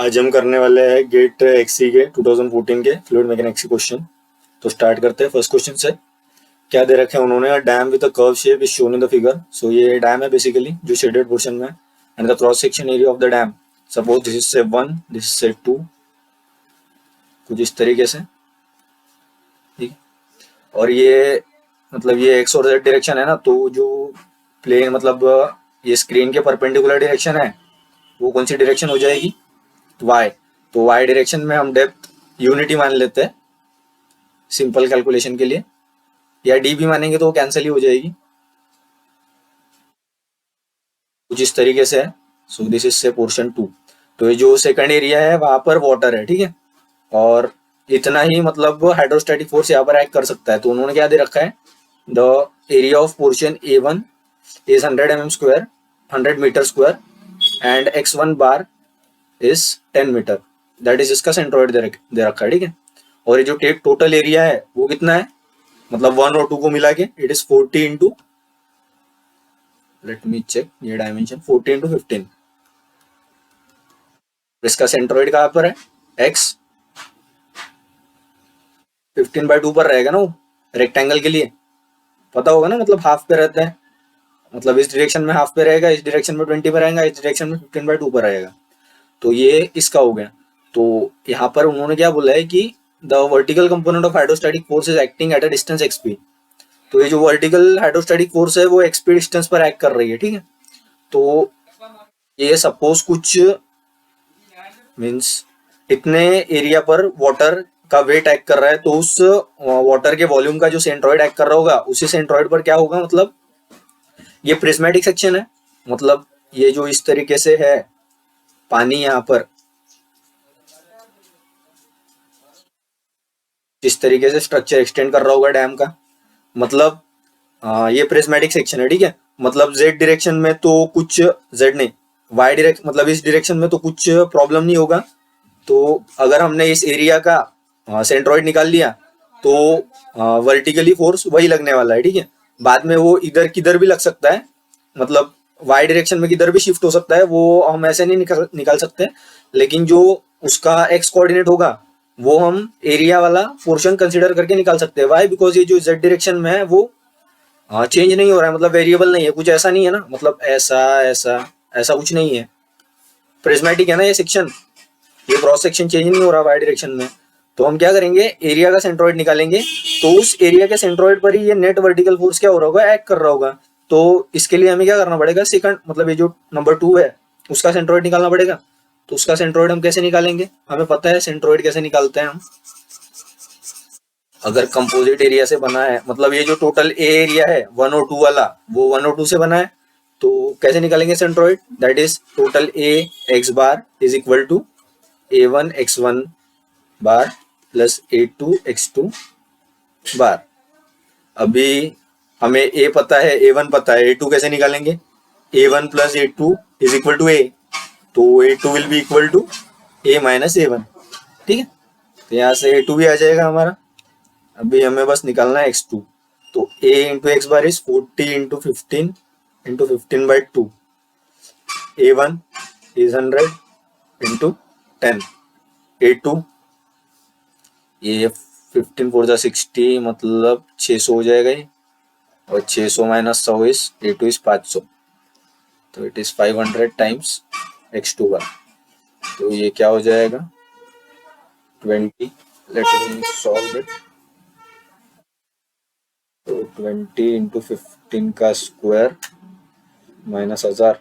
आज हम करने वाले हैं गेट एक्सी के 2014 के फ्लूइड मैकेनिक्स के क्वेश्चन। तो स्टार्ट करते हैं फर्स्ट क्वेश्चन से। क्या दे रखे हैं उन्होंने, dam with a curve shape is shown in the figure. So ये डैम है बेसिकली जो शेडेड पोर्शन में, and the cross section area of the dam, suppose this is set 1, this is set 2, कुछ इस तरीके से। ठीक। और ये मतलब ये एक्स और जेड डायरेक्शन है ना, तो जो प्लेन मतलब ये स्क्रीन के परपेंडिकुलर डायरेक्शन है वो कौन सी डायरेक्शन हो जाएगी, वाई। तो वाई डायरेक्शन में हम डेप्थ यूनिटी मान लेते हैं सिंपल कैलकुलेशन के लिए, या डी भी मानेंगे तो वो कैंसिल ही हो जाएगी। कुछ इस तरीके से है। सो दिस इज से पोर्शन 2। तो ये जो सेकंड एरिया है वहां पर वाटर है, ठीक है, और इतना ही मतलब हाइड्रोस्टैटिक फोर्स यहाँ पर एक्ट कर सकता है। तो उन्होंने क्या दे रखा है, the area of portion A1 is 100 mm square, 100 metre square, and x1 bar is 10 metre. That is इसका सेंट्रोइड दे रखा है, ठीक है। और ये जो टोटल एरिया है वो कितना है, मतलब 1 और 2 को मिला के it is 40 into, let me check ये डायमेंशन, 40 इंटू 15। इसका सेंट्रोइड कहाँ पर है, x 15/2 पर रहेगा ना वो, रेक्टेंगल के लिए पता होगा ना, मतलब हाफ पे रहता है, मतलब इस डायरेक्शन में हाफ पे रहेगा, इस डायरेक्शन में 20 पे रहेगा, इस डायरेक्शन में 15/2 पर रहेगा। तो ये इसका हो गया। तो यहाँ पर उन्होंने क्या बोला है कि the vertical component of hydrostatic force is acting at a distance xp। तो ये जो वर्टिकल हाइड्रोस्टैटिक फोर्स है वो xp डिस्टेंस पर एक्ट कर रही है, ठीक है। तो ये सपोज कुछ मीन्स इतने एरिया पर वाटर का वेट एक्ट कर रहा है, तो उस वाटर के वॉल्यूम का जो सेंट्रॉइड एक्ट कर रहा होगा उसी सेंट्रॉइड पर क्या होगा, मतलब ये प्रिज्मेटिक सेक्शन है, मतलब ये जो इस तरीके से है पानी यहाँ पर जिस तरीके से स्ट्रक्चर एक्सटेंड कर रहा होगा डैम का, मतलब ये प्रिज्मेटिक सेक्शन है, ठीक है। मतलब जेड डायरेक्शन में तो कुछ, जेड नहीं, वाई डायरेक्शन मतलब इस डायरेक्शन में तो कुछ प्रॉब्लम नहीं होगा। तो अगर हमने इस एरिया का सेंट्रॉइड निकाल लिया तो वर्टिकली फोर्स वही लगने वाला है, ठीक है। बाद में वो इधर किधर भी लग सकता है, मतलब वाई डायरेक्शन में किधर भी शिफ्ट हो सकता है, वो हम ऐसे नहीं निकाल सकते। लेकिन जो उसका एक्स कोऑर्डिनेट होगा वो हम एरिया वाला पोर्शन कंसिडर करके निकाल सकते हैं। वाई, बिकॉज ये जो जेड डायरेक्शन में है वो चेंज नहीं हो रहा है, मतलब वेरिएबल नहीं है, कुछ ऐसा नहीं है ना, मतलब ऐसा ऐसा ऐसा कुछ नहीं है, प्रिज्मेटिक है ना ये सेक्शन, ये क्रॉस सेक्शन चेंज नहीं हो रहा वाई डायरेक्शन में। तो हम क्या करेंगे, एरिया का सेंट्रॉइड निकालेंगे, तो उस एरिया के सेंट्रॉइड पर ही ये नेट वर्टिकल फोर्स क्या हो रहा होगा, एक्ट कर रहा होगा। तो इसके लिए हमें क्या करना पड़ेगा, सेकंड मतलब ये जो नंबर 2 है उसका सेंट्रॉइड निकालना पड़ेगा। तो उसका सेंट्रॉइड हम कैसे निकालेंगे, हमें पता है सेंट्रॉइड कैसे निकालते हैं हम। अगर कंपोजिट एरिया से बना है, मतलब ये जो टोटल ए एरिया है 1 और 2 वाला, वो 1 और 2 से बना है, तो कैसे निकालेंगे centroid, that is total A X bar is equal to A1 x1 bar plus A2 x2 bar. अभी हमें A पता है, A1 पता है, A2 कैसे निकालेंगे, A1 plus A2 is equal to A, तो A2 will be equal to A minus A1, ठीक है। तो यहाँ से A2 भी आ जाएगा हमारा। अभी हमें बस निकालना है x2। तो A into x bar is 40 into 15/2, A1 is 100 into 10, A2 ये 15 4 जा 60, मतलब 600 हो जाएगा ये, और 600 माइनस 100 इज A2 इज 500, तो इट इज 500 टाइम्स x2 बार। तो ये क्या हो जाएगा 20, लेट मी सॉल्व इट। तो 20 इंटू 15 का स्क्वायर माइनस 1000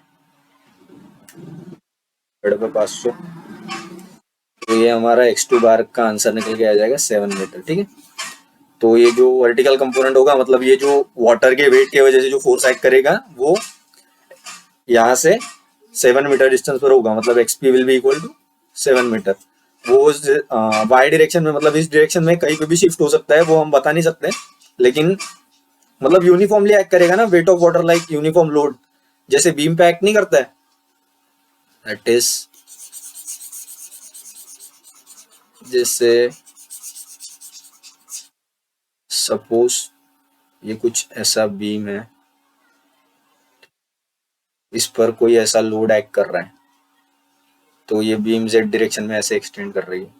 पे 500, तो ये हमारा x2 बार का आंसर निकल के आ जाएगा 7 मीटर, ठीक है। तो ये जो वर्टिकल कंपोनेंट होगा, मतलब ये जो वाटर के वेट की वजह से जो फोर्स एक्ट करेगा वो यहाँ से 7 मीटर डिस्टेंस पर होगा, मतलब X P will be equal to 7 metre. वो वाई डायरेक्शन में, मतलब इस डायरेक्शन में कहीं पे भी शिफ्ट हो सकता है, वो हम बता नहीं सकते, लेकिन मतलब यूनिफॉर्मली एक्ट करेगा ना, weight of water like uniform load, जैसे बीम पे एक्ट नहीं करता है, दैट इज जैसे सपोज ये कुछ ऐसा बीम है, इस पर कोई ऐसा लोड एक्ट कर रहा है, तो ये बीम जेड डायरेक्शन में ऐसे एक्सटेंड कर रही है,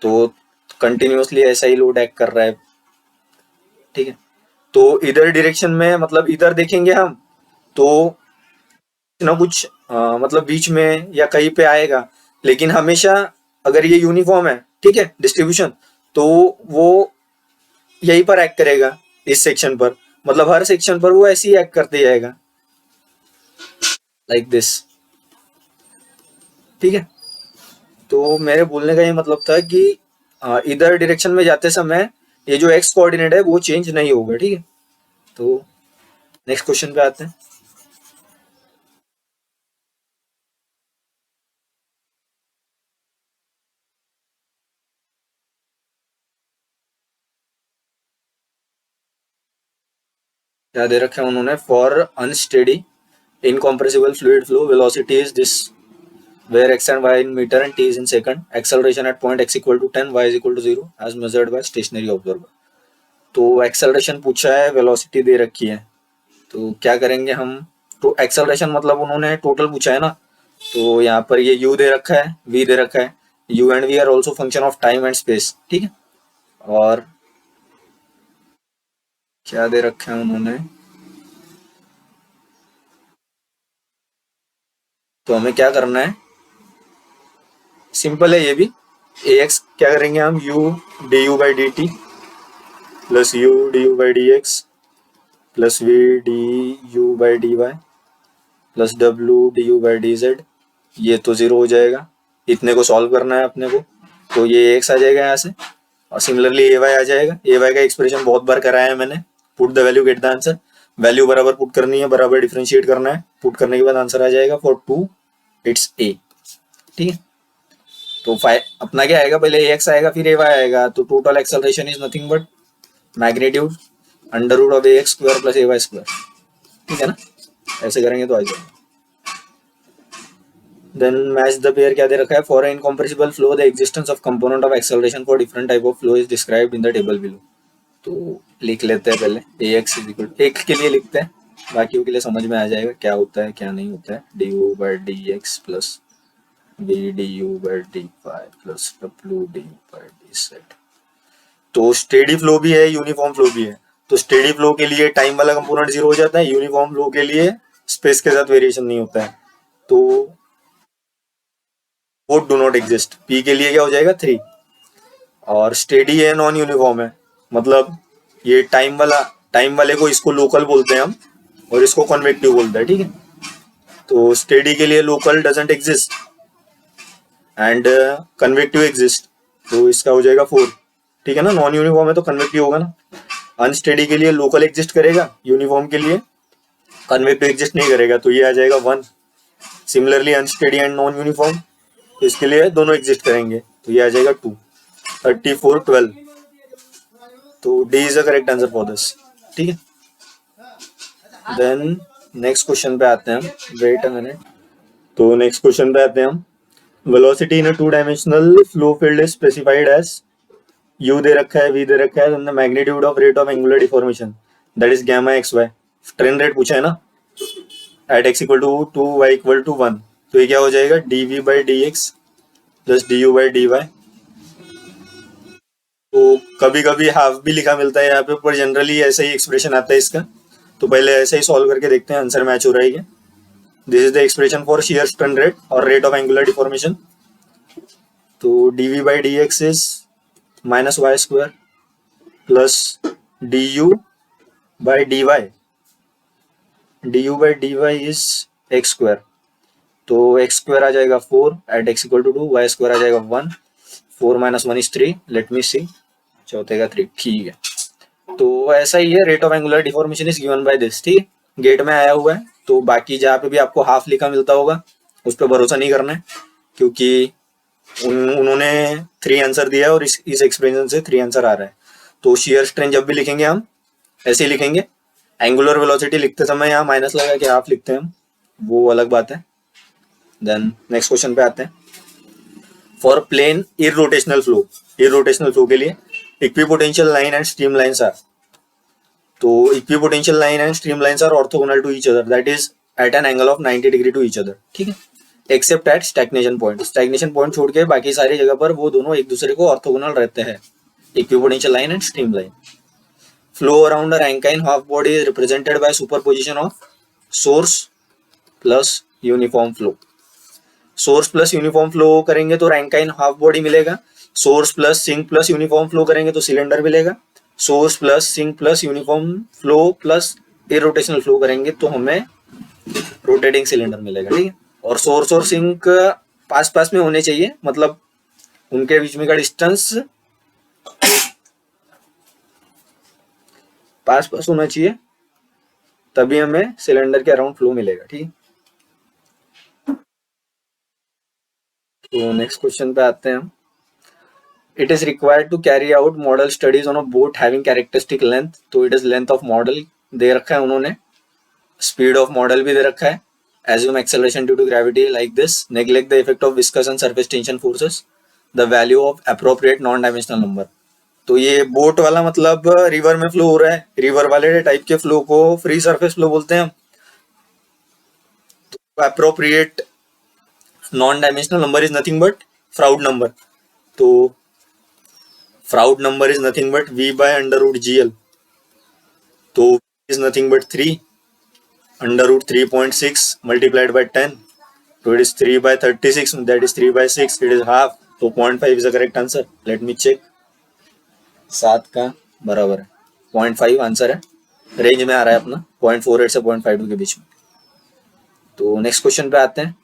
तो कंटिन्यूअसली ऐसा ही लोड एक्ट कर रहा है, ठीक है। तो इधर डायरेक्शन में मतलब इधर देखेंगे हम तो कुछ ना कुछ मतलब बीच में या कहीं पे आएगा, लेकिन हमेशा अगर ये यूनिफॉर्म है, ठीक है, डिस्ट्रीब्यूशन, तो वो यहीं पर एक्ट करेगा इस सेक्शन पर, मतलब हर सेक्शन पर वो ऐसे ही एक्ट करते जाएगा लाइक दिस, ठीक है। तो मेरे बोलने का ये मतलब था कि इधर डायरेक्शन में जाते समय ये जो एक्स कोऑर्डिनेट है वो चेंज नहीं होगा, ठीक है। तो नेक्स्ट क्वेश्चन पे आते हैं। क्या दे रखा है उन्होंने, for unsteady incompressible fluid flow velocity is this where x and y in meter and t is in second, acceleration at point x equal to 10, y is equal to 0 as measured by stationary observer। तो acceleration पूछा है, velocity दे रखी है, तो क्या करेंगे हम, तो acceleration मतलब उन्होंने टोटल पूछा है ना, तो यहाँ पर ये u दे रखा है, v दे रखा है, u and v are also function of time and space, ठीक है। और क्या दे रखा है उन्होंने, तो हमें क्या करना है, सिंपल है ये भी, ax क्या करेंगे हम, u du by dt plus u du by dx plus v du by dy plus w du by dz, ये तो जीरो हो जाएगा, इतने को सॉल्व करना है अपने को, तो ये x आ जाएगा यहाँ से, और सिमिलरली ay आ जाएगा, ay का एक्सप्रेशन बहुत बार कराया है मैंने, put the value get the answer, value बराबर पुट करनी है, बराबर डिफरेंशिएट करना है, पुट करने के बाद आंसर आ जाएगा फॉर 2 इट्स a, ठीक है। तो अपना क्या आएगा, पहले ax आएगा फिर ay आएगा, तो total acceleration is nothing but magnitude under root of ax square plus ay square, ठीक है ना, ऐसे करेंगे तो आ जाएगा। देन मैच द पेयर क्या दे रखा है, for incompressible flow the existence of component of acceleration for different type of flow is described in the table below. तो लिख लेते हैं पहले, ax इज इक्वल एक के लिए लिखते हैं, बाकियों के लिए समझ में आ जाएगा क्या होता है क्या नहीं होता है, du by dx plus v du by dy plus w du by dz। तो स्टेडी फ्लो भी है, यूनिफॉर्म फ्लो भी है, तो स्टेडी फ्लो के लिए टाइम वाला कंपोनेंट जीरो हो जाता है, यूनिफॉर्म फ्लो के लिए स्पेस के साथ वेरिएशन नहीं होता है, तो वो डू नॉट एग्जिस्ट। पी के लिए क्या हो जाएगा 3, और स्टेडी है नॉन यूनिफॉर्म है, मतलब ये टाइम वाले को इसको लोकल बोलते हैं हम, और इसको कन्वेक्टिव बोलते हैं, ठीक है। तो स्टेडी के लिए local doesn't exist and convective exist, तो इसका हो जाएगा 4, ठीक है ना, नॉन यूनिफॉर्म है तो कन्वेक्टिव होगा ना। अनस्टेडी के लिए लोकल एग्जिस्ट करेगा, यूनिफॉर्म के लिए कन्वेक्टिव एग्जिस्ट नहीं करेगा, तो ये आ जाएगा 1। Similarly unsteady and non uniform, इसके लिए दोनों एग्जिस्ट करेंगे, तो ये आ जाएगा 2, 34, 12, तो D is the correct answer for this, ठीक है। देन नेक्स्ट क्वेश्चन पे आते हैं हम, वेट अ मिनट, तो नेक्स्ट क्वेश्चन पे आते हैं हम। Velocity in a 2 dimensional flow field is specified as, u दे रखा है, v दे रखा है, the magnitude of rate of angular deformation that is gamma xy, strain rate पूछा है ना, at x equal to 2 y equal to 1, तो ये क्या हो जाएगा, dv by dx plus du by dy। तो कभी कभी हाफ भी लिखा मिलता है यहाँ पे, पर जनरली ऐसा ही एक्सप्रेशन आता है इसका, तो पहले ऐसे ही सॉल्व करके देखते हैं आंसर मैच हो रहा है क्या। This is the expression for shear strain rate और रेट ऑफ एंगुलर डिफॉर्मेशन, तो dv by dx is minus y square plus du by dy, du by dy is x square, तो x square आ जाएगा 4 at x equal to 2, y square आ जाएगा 1, 4 minus 1 is 3, let me see, चौथे का 3, ठीक है। तो ऐसा ही है, rate of angular deformation is given by this, ठीक है, गेट में आया हुआ है, तो बाकी जहाँ पे भी आपको हाफ लिखा मिलता होगा उस पर भरोसा नहीं करना है, क्योंकि उन्होंने 3 आंसर दिया है और इस एक्सप्रेशन से 3 आंसर आ रहा है। तो शियर स्ट्रेन जब भी लिखेंगे हम ऐसे ही लिखेंगे, एंगुलर वेलोसिटी लिखते समय यहाँ माइनस लगा के हाफ लिखते हैं हम, वो अलग बात है। देन नेक्स्ट क्वेश्चन पे आते हैं, फॉर प्लेन इरोटेशनल फ्लो के लिए equipotential line and stream lines are, तो equipotential line and stream lines are orthogonal to each other, that is at an angle of 90 degree to each other, ठीक है। Except at stagnation point, stagnation point छोड़ के बाकी सारी जगह पर वो दोनों एक दूसरे को ऑर्थोगोनल रहते हैं, equipotential line and stream line. Flow around a Rankine half body is represented by superposition of source plus uniform flow. Source plus uniform flow करेंगे तो रैंकाइन हाफ बॉडी मिलेगा, source plus sink plus uniform flow करेंगे तो cylinder मिलेगा, source plus sink plus uniform flow plus irrotational flow करेंगे तो हमें rotating cylinder मिलेगा, ठीक है। और सोर्स और सिंक पास पास में होने चाहिए, मतलब उनके बीच में का डिस्टेंस पास पास होना चाहिए, तभी हमें सिलेंडर के अराउंड फ्लो मिलेगा, ठीक है। तो नेक्स्ट क्वेश्चन पे आते हैं हम। It is required to carry out model studies on a boat having characteristic length, तो it is length of model दे रखा है उन्होंने, स्पीड ऑफ मॉडल भी दे रखा है, assume acceleration due to gravity like this, neglect the effect of viscous and surface tension forces, the value of appropriate non dimensional number। तो ये boat वाला मतलब रिवर में फ्लो हो रहा है, रिवर वाले टाइप के फ्लो को फ्री सरफेस फ्लो बोलते हैं। तो appropriate non dimensional number is nothing but Froude number, तो Froude number is nothing but v by under root GL, तो is nothing but 3 under root 3.6 multiplied by 10, so it is 3 by 36, that is 3 by 6, it is half, so 0.5 is the correct answer। let me check, 7 का बराबर है 0.5 answer है, range में आ रहा है अपना 0.48 से 0.52 के बीच में। तो नेक्स्ट क्वेश्चन पे आते हैं।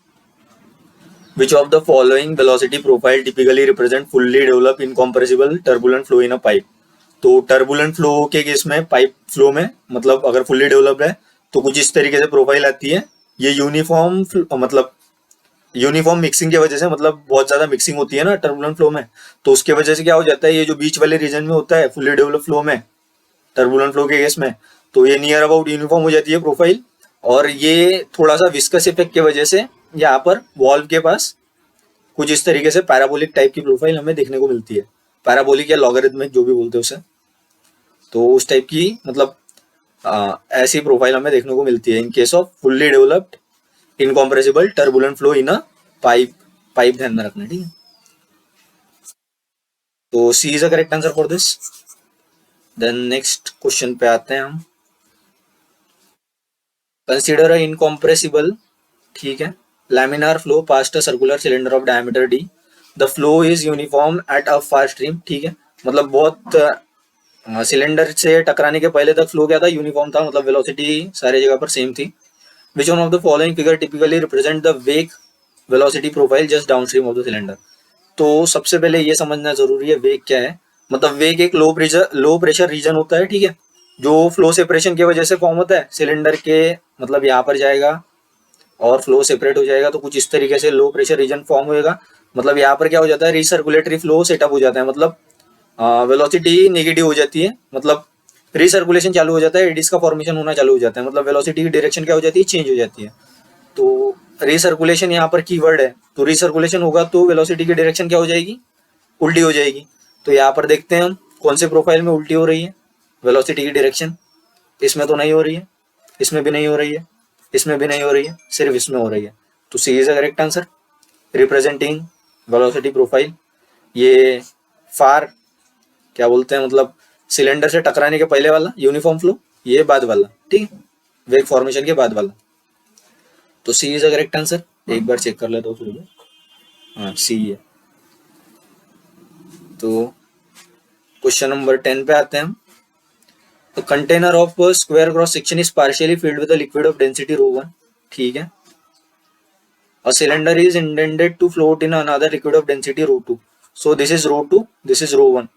Which of the following velocity profile typically represent fully developed incompressible turbulent flow in a pipe? तो टर्बुलेंट फ्लो के केस में, पाइप फ्लो में, मतलब अगर फुल्ली डेवलप्ड है तो कुछ इस तरीके से प्रोफाइल आती है। ये यूनिफॉर्म मतलब यूनिफॉर्म मिक्सिंग की वजह से, मतलब बहुत ज्यादा मिक्सिंग होती है ना टर्बुलेंट फ्लो में, तो उसके वजह से क्या हो जाता है, ये जो बीच वाले रीजन में होता है फुल्ली डेवलप फ्लो में, टर्बुलेंट फ्लो के केस में, तो ये नियर अबाउट यूनिफॉर्म हो जाती है प्रोफाइल। और ये थोड़ा सा विस्कस इफेक्ट की वजह से यहाँ पर वॉल्व के पास कुछ इस तरीके से पैराबोलिक टाइप की प्रोफाइल हमें देखने को मिलती है, पैराबोलिक या लॉगरिथमिक जो भी बोलते हैं उसे, तो उस टाइप की मतलब ऐसी प्रोफाइल हमें देखने को मिलती है in case of fully developed incompressible turbulent flow in a pipe ध्यान में रखना, ठीक है। तो C is a correct answer for this. Then next question पे आते हैं हम। कंसीडर अ इनकॉम्प्रेसिबल, ठीक है, laminar flow past a circular cylinder of diameter d, the flow is uniform at a far stream, ठीक है, मतलब बहुत सिलेंडर से टकराने के पहले तक फ्लो क्या था, यूनिफॉर्म था, मतलब वेलोसिटी सारी जगह पर सेम थी। Which one of the following figure typically represent the वेग velocity profile just downstream of the cylinder. तो सबसे पहले ये समझना जरूरी है वेग क्या है। मतलब वेग एक लो प्रेशर रीजन होता है, ठीक है, जो फ्लो सेपरेशन की वजह से फॉर्म होता है सिलेंडर के, मतलब यहाँ पर जाएगा और फ्लो सेपरेट हो जाएगा, तो कुछ इस तरीके से लो प्रेशर रीजन फॉर्म होएगा। मतलब यहाँ पर क्या हो जाता है, रिसर्कुलेटरी फ्लो सेटअप हो जाता है, मतलब वेलोसिटी नेगेटिव हो जाती है, मतलब रिसर्कुलेशन चालू हो जाता है, एडिस का फॉर्मेशन होना चालू हो जाता है, मतलब वेलोसिटी की डायरेक्शन क्या हो जाती है, चेंज हो जाती है। तो रिसर्कुलेशन यहाँ पर कीवर्ड है, तो रिसर्कुलेशन होगा तो वेलोसिटी की डायरेक्शन क्या हो जाएगी, उल्टी हो जाएगी। तो यहाँ पर देखते हैं हम कौन से प्रोफाइल में उल्टी हो रही है वेलोसिटी की डायरेक्शन, इसमें तो नहीं हो रही है, इसमें भी नहीं हो रही है, इसमें भी नहीं हो रही है, सिर्फ इसमें हो रही है। तो C is a correct answer, representing velocity profile. ये फार क्या बोलते हैं, मतलब सिलेंडर से टकराने के पहले वाला यूनिफॉर्म फ्लो, ये बाद वाला, ठीक है, वेग फॉर्मेशन के बाद वाला। तो C is a correct answer. एक बार चेक कर लेता हूँ फिर, हाँ सी है। तो क्वेश्चन नंबर 10 पे आते हैं हम। तो container of square cross section is partially filled with liquid of density ρ1, ठीक है, a cylinder is intended to float in another liquid of density ρ2, so this is ρ2, this is ρ1,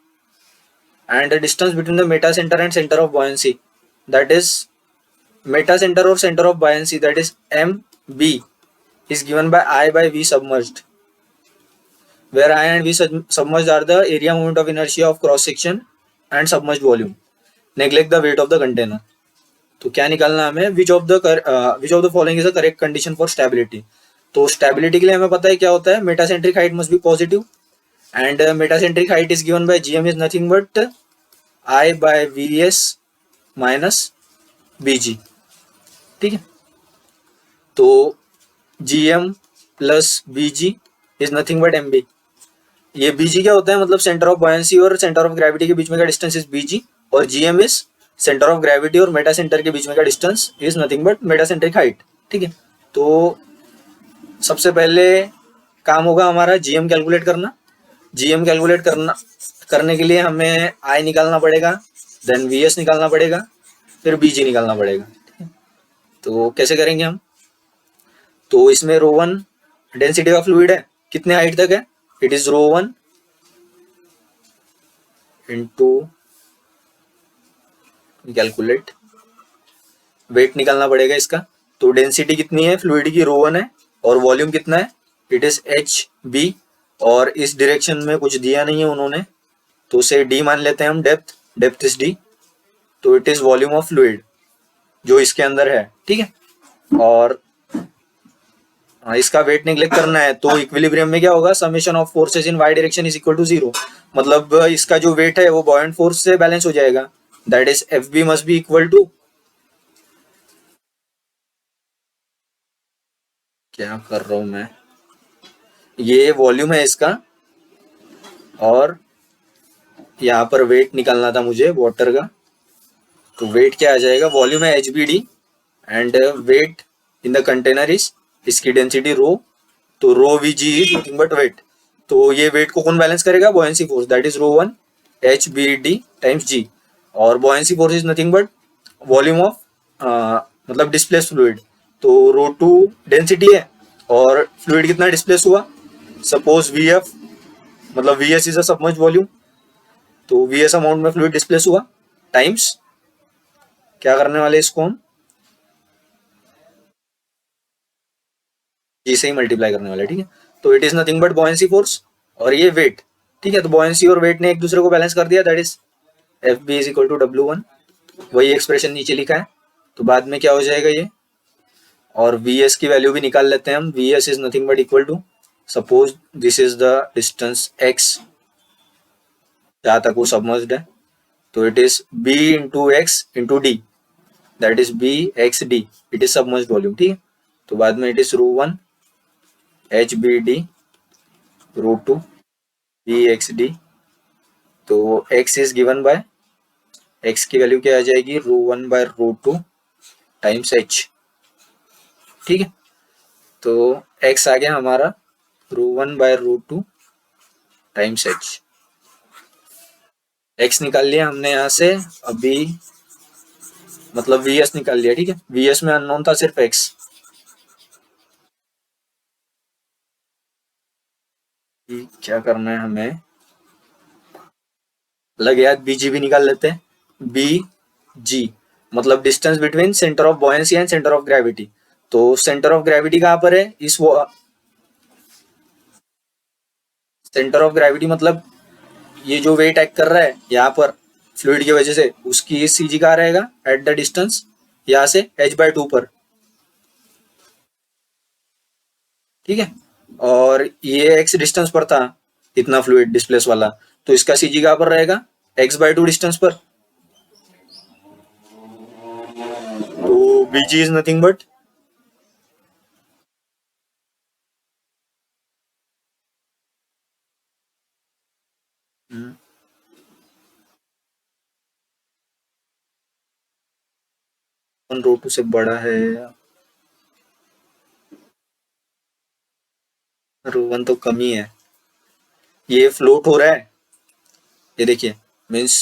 and the distance between the meta center and center of buoyancy, that is meta center or center of buoyancy, that is mb, is given by I by v submerged, where I and v submerged are the area moment of inertia of cross section and submerged volume, neglect the weight of the container। तो क्या निकालना हमें, which of the following is the correct condition for stability. तो stability के लिए हमें पता है क्या होता है, metacentric height must be positive, and metacentric height is given by GM is nothing but I by VS minus BG, ठीक है। तो GM plus B G is nothing but M B. ये बी जी क्या होता है, मतलब centre of buoyancy और centre of gravity के बीच में का डिस्टेंस इज बी जी, और G M is centre of gravity और मेटा सेंटर के बीच में का distance is nothing but metacentric height. ठीक है, तो सबसे पहले काम होगा हमारा जीएम कैलकुलेट करना। जीएम कैलकुलेट करना करने के लिए हमें आई निकालना पड़ेगा, देन वीएस निकालना पड़ेगा, फिर बीजी निकालना पड़ेगा। तो कैसे करेंगे हम, तो इसमें rho one density of fluid है, कितने हाइट तक है, it is rho one into calculate, weight निकालना पड़ेगा इसका। तो डेंसिटी कितनी है फ्लूइड की, रो वन है, और वॉल्यूम कितना है, इट इज एच बी, और इस डायरेक्शन में कुछ दिया नहीं है उन्होंने, तो उसे डी मान लेते हैं हम, डेप्थ, डेप्थ इज डी, तो it is volume of fluid जो इसके अंदर है। ठीक है, और इसका वेट निगलेक्ट करना है, तो इक्विलिब्रियम में क्या होगा, summation of forces in Y direction is equal to zero, मतलब इसका जो वेट है वो बॉयंट फोर्स से बैलेंस हो जाएगा, that is F B must be equal to, क्या कर रहा हूं मैं, ये वॉल्यूम है इसका, और यहाँ पर वेट निकालना था मुझे वाटर का, तो वेट क्या आ जाएगा, वॉल्यूम है H B D, and weight in the container is, इसकी डेंसिटी रो, तो rho V G is nothing but weight, तो ये वेट को कौन बैलेंस करेगा, buoyancy force, that is rho one H B D times G, और buoyancy force is nothing but volume of मतलब displace fluid, तो rho to density है, और फ्लूइड कितना डिस्प्लेस हुआ, सपोज वी एफ, मतलब we S is a submerge volume, तो V S amount में फ्लूइड डिस्प्लेस हुआ, टाइम्स क्या करने वाले इसको हम, जी से ही मल्टीप्लाई करने वाले। ठीक है, तो it is nothing but buoyancy force, और ये वेट। ठीक है, तो बॉयंसी और वेट ने एक दूसरे को बैलेंस कर दिया, that is F B is equal to W one, वही एक्सप्रेशन नीचे लिखा है, तो बाद में क्या हो जाएगा ये, और वी एस की वैल्यू भी निकाल लेते हैं हम, V S is nothing but equal to, suppose this is the distance X, जहाँ तक वो सबमर्ज्ड है, तो it is B into X into D, that is B X D, it is submerged volume. ठीक है, तो बाद में it is rho one H B D rho two B X D, तो x इज गिवन बाय, x की value क्या आ जाएगी, rho one by rho two times h। ठीक है, तो x आ गया हमारा rho one by rho two times h, x निकाल लिया हमने यहाँ से, अभी मतलब vs निकाल लिया। ठीक है, vs में अननोन था सिर्फ x, क्या करना है हमें, लग यार बीजी भी निकाल लेते हैं, बी जी मतलब distance between centre of buoyancy and centre of gravity, तो सेंटर ऑफ ग्रेविटी कहाँ पर है, इस वो सेंटर ऑफ ग्रेविटी मतलब ये जो वेट एक्ट कर रहा है यहाँ पर फ्लूइड की वजह से, उसकी सी जी कहाँ रहेगा, एट द डिस्टेंस यहाँ से एच बाय टू पर। ठीक है, और ये एक्स डिस्टेंस पर था इतना फ्लूइड डिस्प्लेस वाला, तो इसका सी जी कहाँ पर रहेगा, एक्स बाय टू डिस्टेंस पर, तो B G is nothing but, one rho two से बड़ा है, रो वन तो कम ही है, ये फ्लोट हो रहा है, ये देखिए, means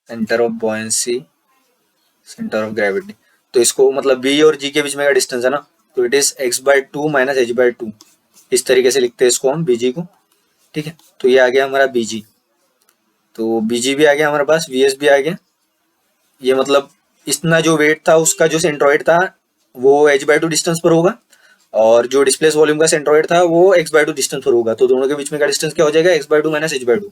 centre of buoyancy centre of gravity, तो इसको मतलब बी और जी के बीच में का डिस्टेंस है ना, तो it is x by two minus H by two, इस तरीके से लिखते हैं इसको हम बीजी को। ठीक है, तो ये आ गया हमारा बीजी, तो बीजी भी आ गया हमारे पास, वीएस भी आ गया, ये मतलब इतना जो वेट था उसका जो सेंट्रॉइड था वो एच बाय टू डिस्टेंस पर होगा, और जो डिस्प्लेस वॉल्यूम का सेंट्रॉइड था वो एक्स बाय टू डिस्टेंस पर होगा, तो दोनों के बीच में का डिस्टेंस क्या हो जाएगा, x by two minus H by two.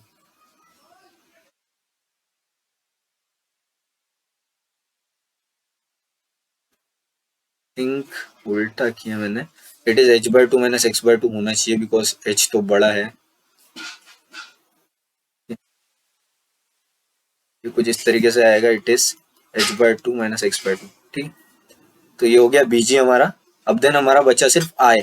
Think उल्टा किया मैंने, it is H by two minus x by two होना चाहिए, बिकॉज एच तो बड़ा है, ये कुछ इस तरीके से आएगा, it is h/2 minus x/2। ठीक, तो ये हो गया बीजी हमारा। अब देन हमारा बचा सिर्फ आई।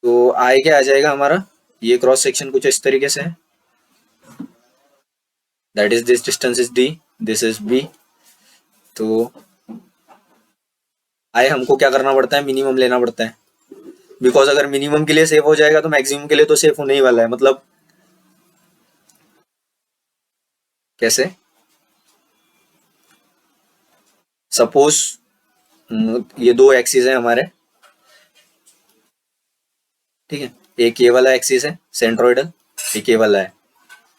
तो आई क्या आ जाएगा हमारा, ये क्रॉस सेक्शन कुछ इस तरीके से है, that is this distance is D, this is B. तो आई हमको क्या करना पड़ता है, मिनिमम लेना पड़ता है, बिकॉज अगर मिनिमम के लिए सेफ हो जाएगा तो मैक्सिमम के लिए तो सेफ होने ही वाला है। मतलब कैसे, सपोज ये दो एक्सिस है हमारे, ठीक है, एक ये वाला एक्सिस है सेंट्रोइडल, एक ये वाला है।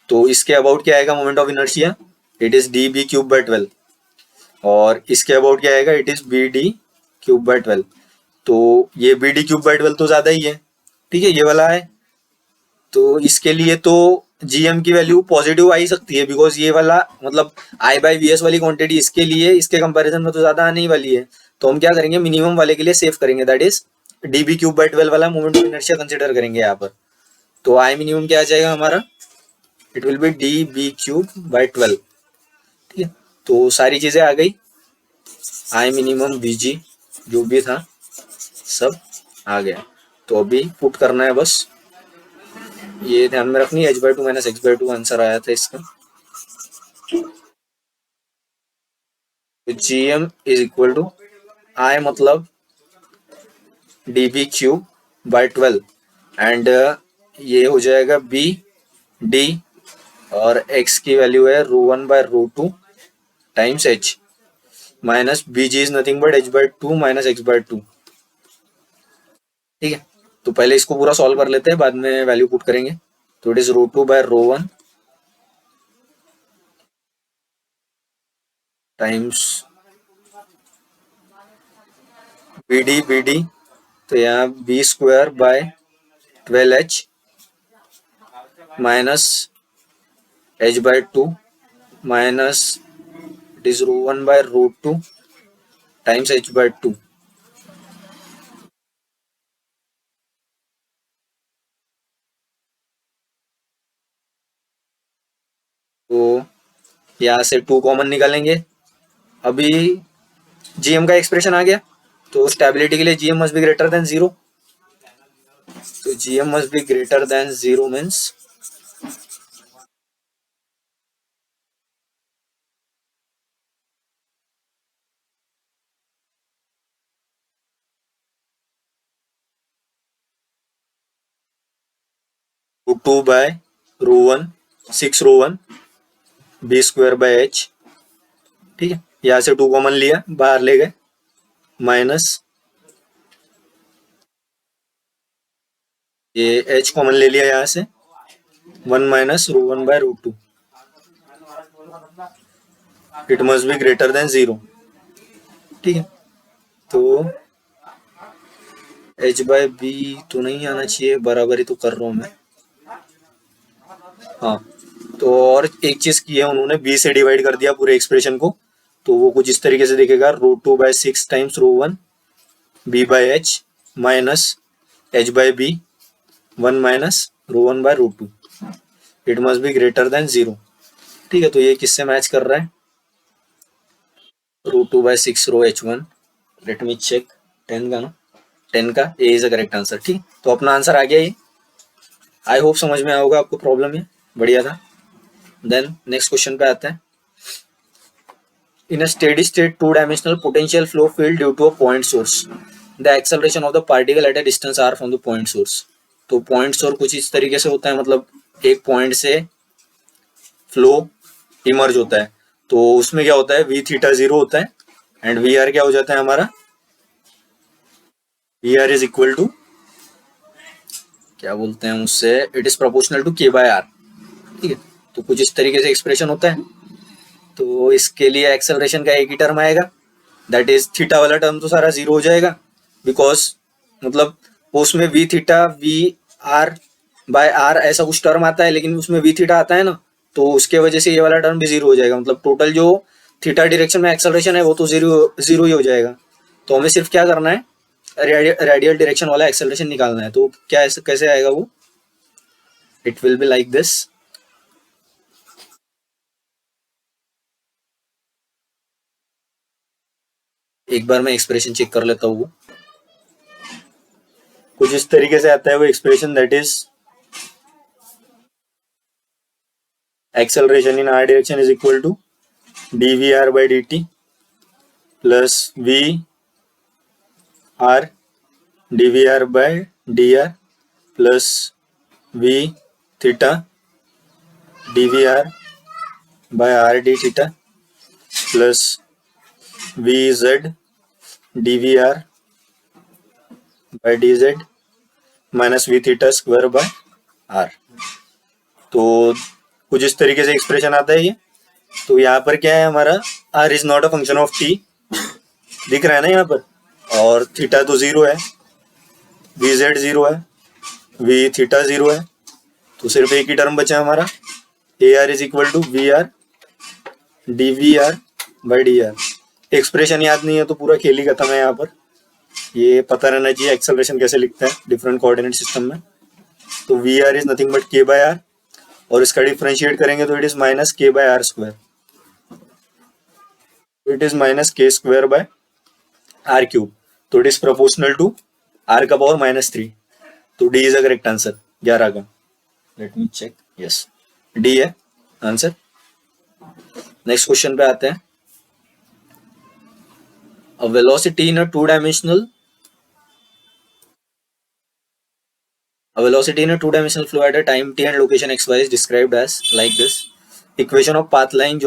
तो इसके अबाउट क्या आएगा moment of inertia, it is D B cube by 12, और इसके अबाउट क्या आएगा, it is B D cube by 12। तो ये बी डी क्यूब बाय 12 तो ज्यादा ही है, ठीक है, ये वाला है। तो इसके लिए तो जीएम की वैल्यू पॉजिटिव आ ही सकती है, बिकॉज ये वाला मतलब आई बाई वी एस वाली क्वांटिटी इसके लिए इसके कंपैरिजन में तो ज्यादा आने ही वाली है। तो हम क्या करेंगे, मिनिमम वाले के लिए सेव करेंगे, that is D B cube by 12 वाला मोमेंट ऑफ इनर्शिया कंसिडर करेंगे यहाँ पर। तो आई मिनिमम क्या आ जाएगा हमारा, it will be D B cube by 12। ठीक है, तो सारी चीजें आ गई, आई मिनिमम बी जी जो भी था सब आ गया। तो अभी पुट करना है बस, ये ध्यान में रखनी है, h/2 माइनस x/2 आंसर आया था इसका। G M is equal to I मतलब D B cube by 12, and ये हो जाएगा बी डी, और x की वैल्यू है √1/√2 times h, minus B G is nothing but h/2 minus x/2। ठीक है, तो पहले इसको पूरा सॉल्व कर लेते हैं, बाद में वैल्यू पुट करेंगे। तो it is √2/√1 times B D, तो यहाँ b² by 12h minus h/2 minus it is √1/√2 times h/2। तो यहाँ से 2 कॉमन निकालेंगे। अभी जीएम का एक्सप्रेशन आ गया, तो स्टेबिलिटी के लिए GM must be greater than 0। तो GM must be greater than 0 means √2/√1 6 √1 b² by h। ठीक है, यहाँ से 2 कॉमन लिया, बाहर ले गए, माइनस ये h कॉमन ले लिया यहाँ से, 1 minus √1/√2, it must be greater than 0। ठीक है, तो h/b तो नहीं आना चाहिए, बराबरी तो कर रहा हूँ मैं। हाँ, तो और एक चीज की है उन्होंने, b से डिवाइड कर दिया पूरे एक्सप्रेशन को, तो वो कुछ इस तरीके से दिखेगा, √2/6 times √1 b/h minus h/b 1 minus √1/√2, it must be greater than 0। ठीक है, तो ये किससे मैच कर रहा है, √2/6 ρh1, लेट मी चेक, 10 का ना, 10 का ए इज द करेक्ट आंसर। ठीक, तो अपना आंसर आ गया ये, आई होप समझ में आया होगा आपको, प्रॉब्लम है बढ़िया था। देन नेक्स्ट क्वेश्चन पे आते हैं। In a steady state two-dimensional potential flow field due to a point source, the acceleration of the particle at a distance r from the point source। तो पॉइंट सोर्स कुछ इस तरीके से होता है, मतलब एक पॉइंट से फ्लो इमर्ज होता है, तो उसमें क्या होता है, वी थीटा 0 होता है, एंड वी आर क्या हो जाता है हमारा, V R is equal to क्या बोलते हैं उससे, it is proportional to k/r। ठीक है, तो कुछ इस तरीके से एक्सप्रेशन होता है। तो इसके लिए एक्सेलरेशन का एक ही टर्म आएगा, दैट इज थीटा वाला टर्म तो सारा 0 हो जाएगा, बिकॉज मतलब उसमें V theta V R by R ऐसा कुछ टर्म आता है, लेकिन उसमें वी थीटा आता है ना, तो उसके वजह से ये वाला टर्म भी 0 हो जाएगा। मतलब टोटल जो थीटा डायरेक्शन में एक्सेलरेशन है वो तो 0 ही हो जाएगा। तो हमें सिर्फ क्या करना है, रेडियल डायरेक्शन वाला एक्सेलरेशन निकालना है। तो क्या कैसे आएगा वो, it will be like this, एक बार मैं एक्सप्रेशन चेक कर लेता हूँ। कुछ इस तरीके से आता है वो expression, that is acceleration in R direction is equal to dvr by dt plus v r dvr by dr plus v theta dvr by r d theta plus vz dvr by dz minus V theta square by R. तो कुछ इस तरीके से expression आता है ये। तो यहाँ पर क्या है हमारा, R is not a function of T, दिख रहा है ना यहाँ पर, और थीटा तो जीरो है, वी जेड जीरो है, वी थीटा जीरो है, तो सिर्फ एक ही टर्म बचा हमारा, A R is equal to V R D V R by D R. Expression याद नहीं है तो पूरा खेल ही खत्म है यहाँ पर। ये पता रहना चाहिए एक्सेलरेशन कैसे लिखता है डिफरेंट कोऑर्डिनेट सिस्टम में। तो V R is nothing but K by R, और इसका डिफ्रेंशिएट करेंगे तो it is minus K by R square, it is minus K square by R cube. तो it is proportional to R का power -3। तो D is a correct answer 11 का। Let me check, yes D है answer. Next question पे आते हैं। A velocity in a two-dimensional flow at a time t and location xy is described as like this. Equation of path line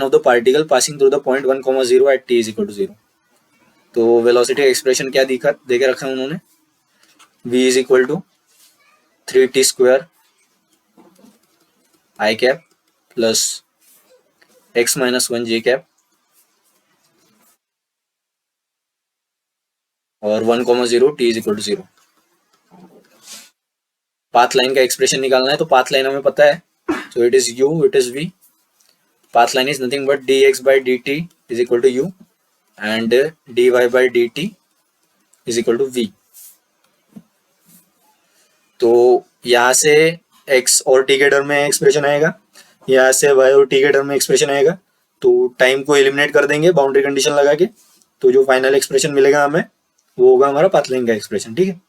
of the particle passing through the point 1, 0 at t is equal to 0. तो velocity expression क्या देके रखा है उन्होंने, v is equal to 3t square i cap plus x minus 1 j cap और 1, 0 t is equal to 0। Path line का expression निकालना है, तो पाथ लाइन हमें पता है, so it is u, it is v. Path line is nothing but dx by dt is equal to u and dy by dt is equal to v. तो यहाँ से x और t के term में expression आएगा, यहाँ से y और t के टर्म में एक्सप्रेशन आएगा। तो टाइम को एलिमिनेट कर देंगे बाउंड्री कंडीशन लगा के, तो जो फाइनल एक्सप्रेशन मिलेगा हमें वो होगा हमारा पाथ लाइन का एक्सप्रेशन। ठीक है,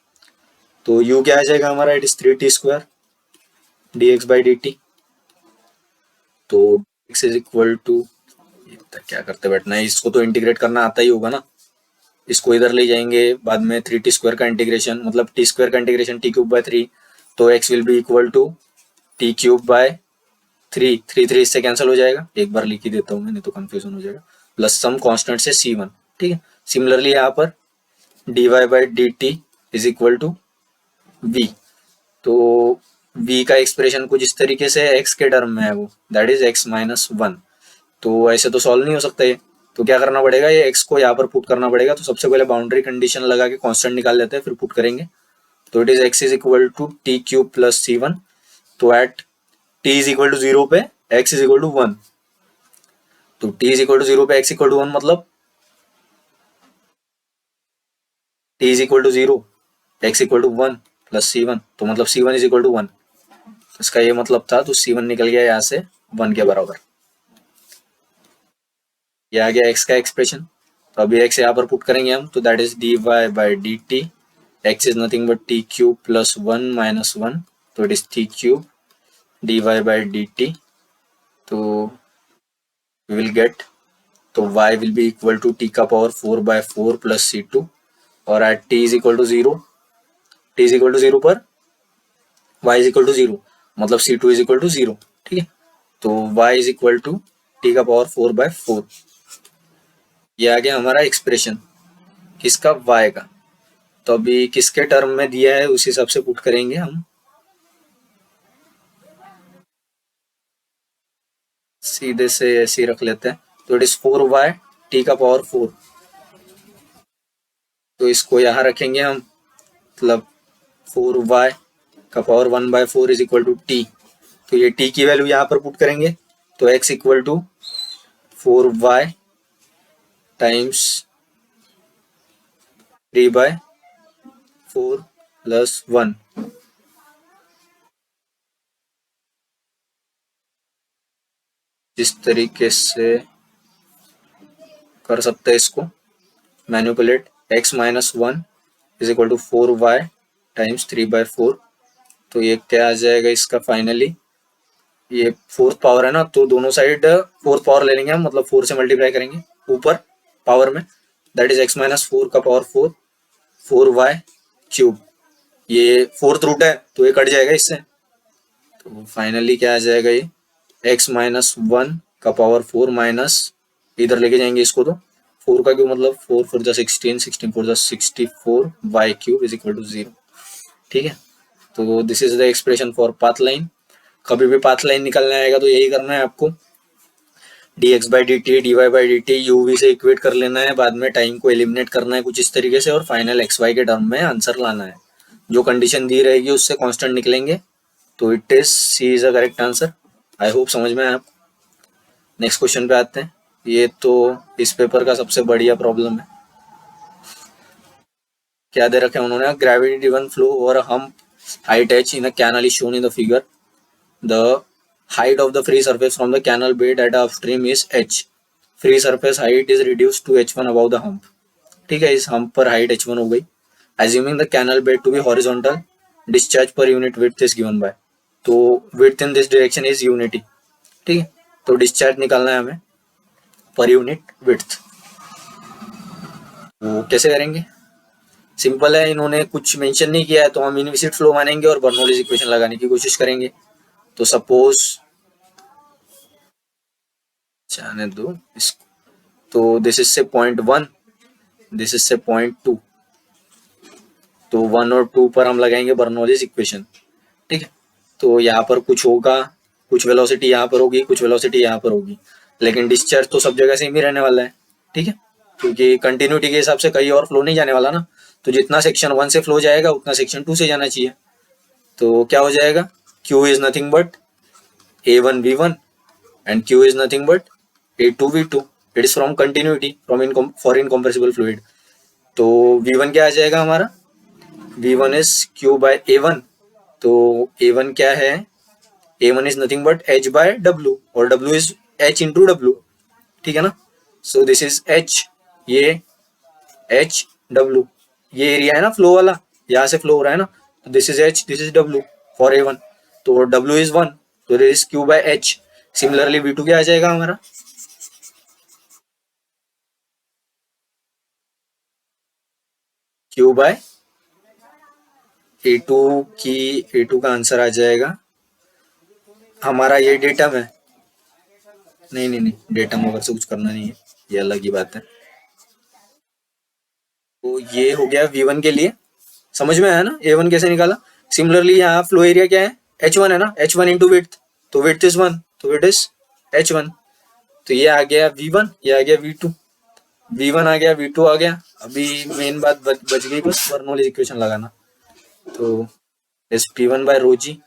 तो u क्या आ जाएगा हमारा, it is 3t square dx by dt। तो x इज इक्वल टू, क्या करते बैठना है, इसको तो इंटीग्रेट करना आता ही होगा ना, इसको इधर ले जाएंगे, बाद में 3t स्क्वायर का इंटीग्रेशन, मतलब t स्क्वायर का इंटीग्रेशन t क्यूब बाय 3, तो x will be equal to t cube by 3, 3 इससे कैंसिल हो जाएगा, एक बार लिख ही देता हूँ मैं नहीं तो कंफ्यूजन हो जाएगा, प्लस सम कांस्टेंट से c1। ठीक है, सिमिलरली यहाँ पर dy by dt is equal to v। तो v का एक्सप्रेशन कुछ इस तरीके से x के टर्म में है वो, दैट इज x माइनस 1। तो ऐसे तो सॉल्व नहीं हो सकता ये, तो क्या करना पड़ेगा, ये x को यहाँ पर पुट करना पड़ेगा। तो सबसे पहले बाउंड्री कंडीशन लगा के कांस्टेंट निकाल लेते हैं, फिर पुट करेंगे। तो it is x is equal to t cube plus c1। तो at t is equal to 0 पे x इज इक्वल टू 1, तो t इज इक्वल टू 0 पे x इक्वल टू 1 मतलब t is equal to 0 x equal to 1 plus c1, तो मतलब c1 is equal to 1। इसका ये मतलब था, तो c1 निकल गया यहाँ से 1 के बराबर। ये आ गया x का एक्सप्रेशन। तो अभी x यहाँ पर पुट करेंगे हम, तो that is dy by d t, x is nothing but t cube plus 1 minus 1, तो it is t cube dy by d t. तो वी विल गेट, तो y will be equal to t का power 4 by 4 plus c2, और at t is equal to 0, t is equal to 0 पर y is equal to 0, मतलब c2 is equal to 0। ठीक है, तो y is equal to t का power 4 by 4। ये आ गया हमारा एक्सप्रेशन किसका, y का। तो अभी किसके टर्म में दिया है उस हिसाब से पुट करेंगे हम, सीधे से ऐसे रख लेते हैं। तो इट इज 4y t का पावर 4, तो इसको यहाँ रखेंगे हम, मतलब 4y का power 1 by 4 is equal to t. तो ये t की वैल्यू यहाँ पर पुट करेंगे, तो x equal to 4y times 3 by 4 plus 1। इस तरीके से कर सकते हैं इसको। Manipulate x minus 1 is equal to 4y times 3/4। तो ये क्या आ जाएगा इसका फाइनली, ये फोर्थ पावर है ना, तो दोनों साइड फोर्थ पावर ले लेंगे हम, मतलब 4 से मल्टीप्लाई करेंगे ऊपर पावर में, दैट इज x माइनस 4 का पावर 4y क्यूब। ये फोर्थ रूट है तो ये कट जाएगा इससे, तो फाइनली क्या आ जाएगा ये x माइनस 1 का पावर 4 माइनस, इधर लेके जाएंगे इसको तो 4 का क्यूब मतलब 4 4 जा 16, 16 4 जा 64 y cube is equal to 0। ठीक है, तो this is the expression for path line. कभी भी पाथ लाइन निकलने आएगा तो यही करना है आपको, dx by d t d y by d t UV से इक्वेट कर लेना है, बाद में टाइम को एलिमिनेट करना है कुछ इस तरीके से, और फाइनल एक्स वाई के टर्म में आंसर लाना है। जो कंडीशन दी रहेगी उससे कांस्टेंट निकलेंगे, तो it is c is a correct answer. I hope समझ में आया आप। नेक्स्ट क्वेश्चन पे आते हैं। ये तो इस पेपर का सबसे बढ़िया प्रॉब्लम है। क्या दे रखे उन्होंने, gravity driven flow over a hump height h in a canal is shown in the figure. The height of the free surface from the canal bed at upstream is h. Free surface height is reduced to h1 above the hump. ठीक है, इस hump पर height h1 हो गई। Assuming the canal bed to be horizontal, discharge per unit width is given by. तो width in this direction is unity। ठीक है, तो डिस्चार्ज निकालना है हमें पर यूनिट विड्थ। वो कैसे करेंगे, सिंपल है, इन्होंने कुछ मेंशन नहीं किया है तो हम इनविसिड फ्लो मानेंगे और बर्नौलीज इक्वेशन लगाने की कोशिश करेंगे। तो सपोज जाने दो इसको, तो दिस इज से पॉइंट 1, दिस इज से पॉइंट 2, तो 1 और 2 पर हम लगाएंगे बर्नौलीज इक्वेशन। ठीक है, तो यहाँ पर कुछ होगा, कुछ वेलोसिटी यहाँ पर होगी, कुछ वेलोसिटी यहाँ पर होगी, लेकिन डिस्चार्ज तो सब जगह सेम ही रहने वाला है। ठीक है, क्योंकि कंटिन्यूटी के हिसाब से कहीं और फ्लो नहीं जाने वाला ना, तो जितना सेक्शन 1 से फ्लो जाएगा उतना सेक्शन 2 से जाना चाहिए। तो क्या हो जाएगा, Q is nothing but A1 V1 and Q is nothing but A2 V2। It is from continuity from for incompressible fluid. तो V1 क्या आ जाएगा हमारा, V1 is Q bye A1। तो A1 क्या है, A1 is nothing but H by W, और W is H into W। ठीक है ना, सो दिस इज H, ये H W, ये एरिया है ना फ्लो वाला, यहाँ से फ्लो हो रहा है ना, तो this is H, this is W for A1। तो W इज 1, तो this is Q by H। Similarly V2 क्या आ जाएगा हमारा, Q बाय A2 की, A2 का आंसर आ जाएगा हमारा, ये डेटम है, नहीं नहीं नहीं, डेटम वगैरह से कुछ करना नहीं है, ये अलग ही बात है। तो ये हो गया V1 के लिए, समझ में आया ना A1 कैसे निकाला। सिमिलरली यहाँ फ्लो एरिया क्या है, H1 है ना, H1 इंटू विड्थ, तो विड्थ इज 1, तो इट इज H1। तो ये आ गया V1, ये आ गया V2, V1 आ गया, V2 आ गया। अभी मेन बात बच गई बस बर्नौलीज इक्वेशन लगाना। तो इस P1 by rho g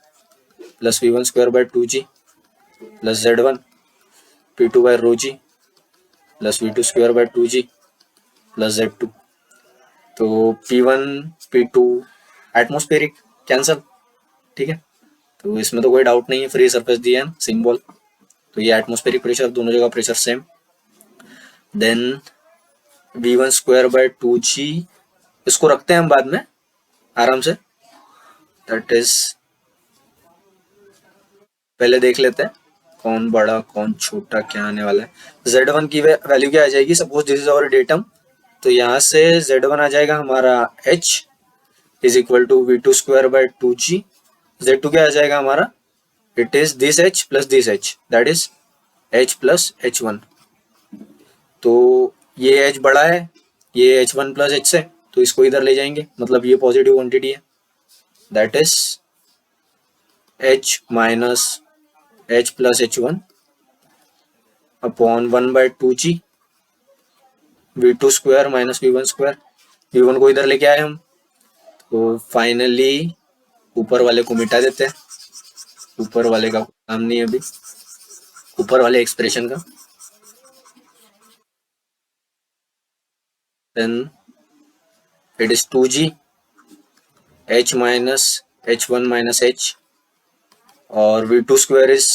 plus V1 square by 2G plus Z1 P2 by rho g plus V2 square by 2G plus Z2। तो P1 P2 एटमोस्फेरिक कैंसल। ठीक है, तो इसमें तो कोई डाउट नहीं है, फ्री सरफेस दिया है सिंबल, तो ये एटमोस्फेरिक प्रेशर, दोनों जगह pressure same. Then V1 square by 2G, इसको रखते हैं हम बाद में आराम से, दैट इज पहले देख लेते हैं कौन बड़ा कौन छोटा क्या आने वाला है। Z1 की वैल्यू क्या आ जाएगी, suppose this is our datum, तो यहाँ से Z1 आ जाएगा हमारा H is equal to V2 square by 2G। Z2 क्या आ जाएगा हमारा, it is this H plus this H, that is H plus H1। तो ये H बड़ा है, ये H1 प्लस H से, तो इसको इधर ले जाएंगे, मतलब ये पॉजिटिव क्वांटिटी है, that is H minus H plus H1 upon 1 by 2G V2 square minus V1 square. V1 को इधर लेके आए हम, तो फाइनली ऊपर वाले को मिटा देते हैं, ऊपर वाले का काम नहीं है अभी, ऊपर वाले एक्सप्रेशन का। Then it is 2G H minus H1 minus H, और V2 square is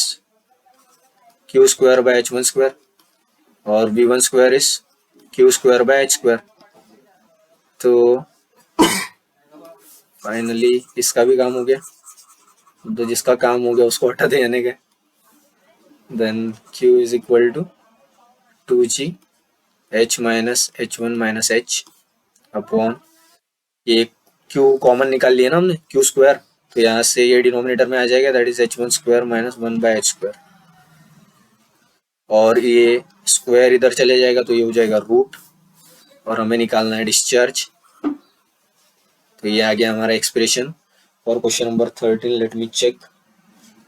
Q square by H1 square, और V1 square is Q square by H square. तो फाइनली इसका भी काम हो गया, तो जिसका काम हो गया उसको हटा दे यानी के then Q is equal to 2G H minus H1 minus H upon ये Q कॉमन निकाल लिया ना हमने Q स्क्वायर, तो यहाँ से ये डिनोमिनेटर में आ जाएगा, that is H1 square minus 1 by H square, और ये स्क्वायर इधर चले जाएगा तो ये हो जाएगा रूट, और हमें निकालना है डिस्चार्ज। तो ये आ गया हमारा expression for question number 13। Let me check,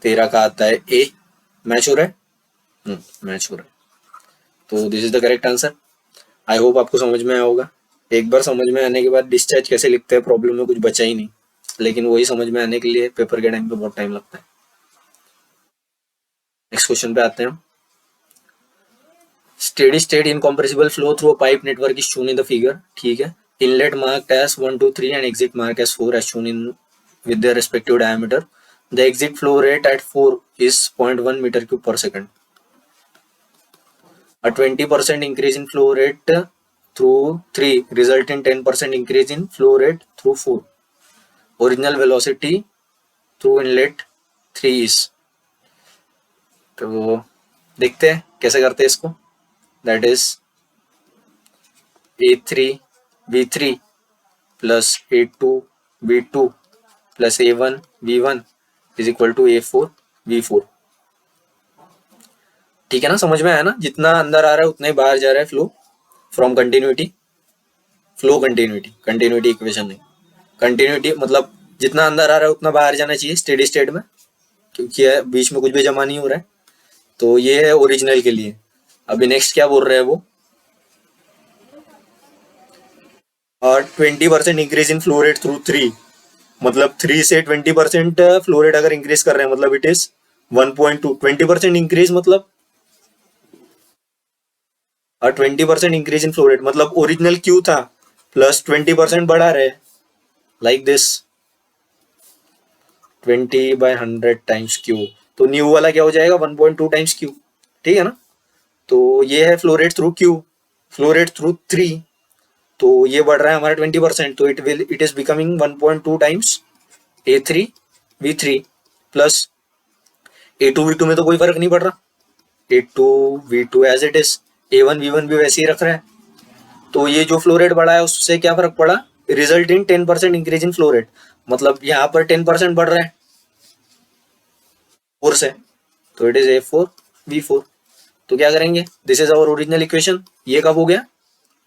13 का आता है ए। मैच हो रहा है, मैच हो रहा है, तो this is the correct answer. I hope आपको समझ में आया होगा। एक बार समझ में आने के बाद डिस्चार्ज कैसे लिखते हैं प्रॉब्लम में कुछ बचा ही नहीं, लेकिन वही समझ में आने के लिए पेपर के टाइम पे बहुत टाइम लगता है। नेक्स्ट क्वेश्चन पे आते हैं। Steady state incompressible flow through a pipe network is shown in the figure, ठीक है। Inlet marked as 1 2 3 and exit mark as 4 as shown in with their respective diameter. The exit flow rate at 4 is 0.1 meter cube per second. A 20% increase in flow rate through 3 result in 10% increase in flow rate through 4. Original velocity through inlet 3 is, तो देखते हैं कैसे करते हैं इसको। That is A3 V3 plus A2 V2 plus A1 V1 is equal to A4 V4। ठीक है ना, समझ में आया ना, जितना अंदर आ रहा है उतना ही बाहर जा रहा है flow from continuity. Flow continuity, continuity equation नहीं, कंटिन्यूटी मतलब जितना अंदर आ रहा है उतना बाहर जाना चाहिए स्टेडी स्टेट में, क्योंकि बीच में कुछ भी जमा नहीं हो रहा है। तो ये है ओरिजिनल के लिए। अभी नेक्स्ट क्या बोल रहे हैं वो, और 20% increase in flow rate through 3, मतलब 3 से 20% फ्लो रेट अगर इंक्रीज कर रहे हैं मतलब इट इज 1.2। 20% इंक्रीज मतलब 20% इंक्रीज इन फ्लो रेट मतलब ओरिजिनल क्यू था प्लस 20% बढ़ा रहे, लाइक दिस 20/100 टाइम्स क्यू, तो न्यू वाला क्या हो जाएगा 1.2 टाइम्स क्यू, ठीक है ना। तो ये है flow rate through Q, flow rate through 3, तो ये बढ़ रहा है हमारा 20%, तो it is becoming 1.2 times A3 V3 plus A2 V2 में तो कोई फर्क नहीं पड़ रहा, A2 V2 as it is, A1 V1 भी वैसे ही रख रहा है। तो ये जो फ्लो रेट बढ़ा है उससे क्या फर्क पड़ा, result in 10% increase in flow rate, मतलब यहाँ पर 10% बढ़ रहा है 4 से, तो इट इज A4 V4। तो क्या करेंगे, this is our original equation. ये कब हो गया,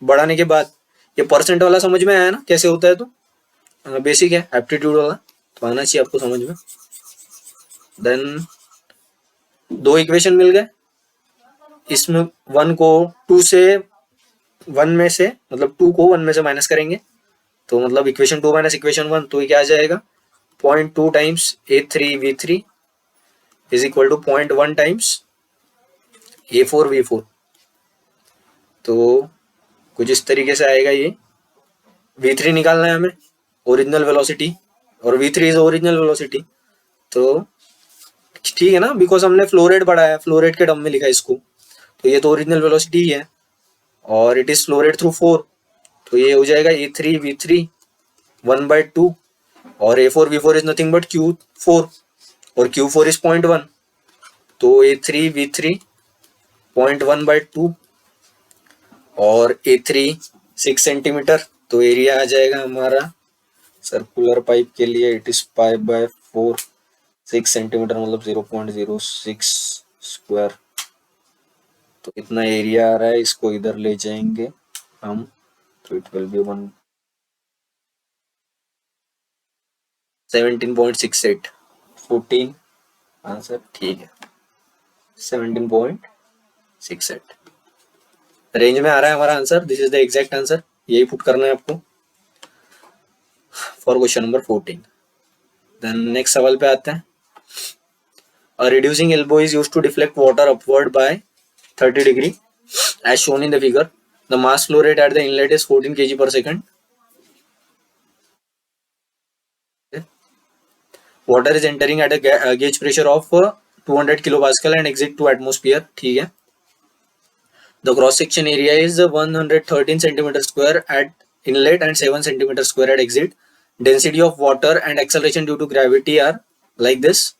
बढ़ाने के बाद। ये परसेंट वाला समझ में आया ना कैसे होता है, तो बेसिक है एप्टीट्यूड वाला, तो आना चाहिए आपको समझ में। देन 2 इक्वेशन मिल गए, इसमें 1 को 2 से 1 में से मतलब 2 को 1 में से माइनस करेंगे, तो मतलब इक्वेशन 2 माइनस इक्वेशन 1, तो ये क्या आ जाएगा 0.2 times A3 V3 is equal to 0.1 times A4 V4। तो कुछ इस तरीके से आएगा। ये V3 निकालना है हमें, ओरिजिनल वेलोसिटी, और V3 इज ओरिजिनल वेलोसिटी, तो ठीक है ना, बिकॉज हमने फ्लो रेट बढ़ाया, फ्लो रेट के टर्म में लिखा इसको, तो ये तो ओरिजिनल वेलोसिटी ही है, और it is flow rate through 4, तो ये हो जाएगा A3 V3 1/2, और A4 V4 is nothing but Q4, और Q4 इज 0.1, तो A3 V3 0.1/2 और A3 6 सेंटीमीटर, तो एरिया आ जाएगा हमारा सर्कुलर पाइप के लिए, इट इज π/4, 6 सेंटीमीटर मतलब 0.06 स्क्वायर, तो इतना एरिया आ रहा है। इसको इधर ले जाएंगे हम, तो इट विल बी 17.68, 14 आंसर, ठीक है 17.68 रेंज में आ रहा है हमारा answer. This is the exact answer, यही पुट करना है आपको for question number 14। Then next सवाल पे आते हैं। A reducing elbow is used to deflect water upward by 30 degree as shown in the figure. The mass flow rate at the inlet is 14 kg per second. Water is entering at a gauge pressure of 200 kilopascal and exit to atmosphere, ठीक है। The cross section area is 113 centimeter square at inlet and 7 centimeter square at exit. Density of water and acceleration due to gravity are like this.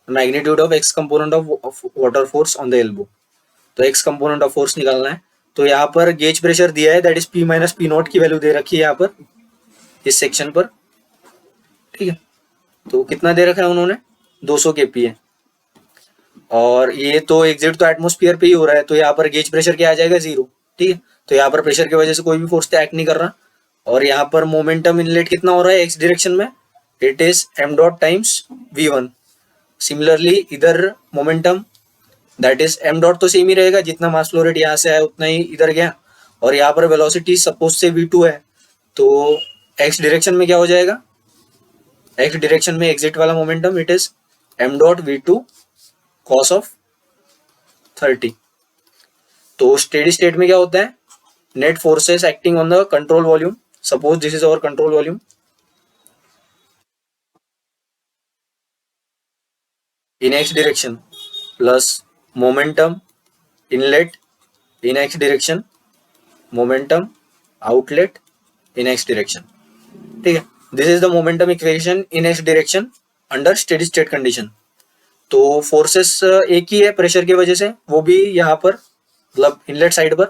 Magnitude of x component of water force on the elbow. तो x component of force निकालना है. तो यहाँ पर gauge pressure दिया है, that is P minus P not की value दे रखी है यहाँ पर इस सेक्शन पर. ठीक है, तो कितना दे रखा है उन्होंने, 200 kPa है. और ये तो एग्जिट तो एटमोस्फियर पे ही हो रहा है, तो यहाँ पर गेज प्रेशर क्या आ जाएगा, 0. ठीक है, तो यहाँ पर प्रेशर की वजह से कोई भी फोर्स एक्ट नहीं कर रहा. और यहाँ पर मोमेंटम इनलेट कितना हो रहा है एक्स डायरेक्शन में, it is m dot times v1. Similarly इधर momentum that is m dot तो सेम ही रहेगा, जितना मास फ्लो रेट यहाँ से आया उतना ही इधर गया. और यहाँ पर वेलोसिटी सपोज से v2 है, तो x डायरेक्शन में क्या हो जाएगा, x डायरेक्शन में एग्जिट वाला momentum it is m dot v2 cos of 30. तो स्टेडी स्टेट में क्या होता है, net forces acting on the control volume. Suppose this is our control volume. In x direction plus momentum inlet in x direction, momentum outlet in x direction. ठीक है, this is the momentum equation in x direction under steady state condition. तो forces एक ही है pressure की वजह से, वो भी यहाँ पर मतलब इनलेट साइड पर.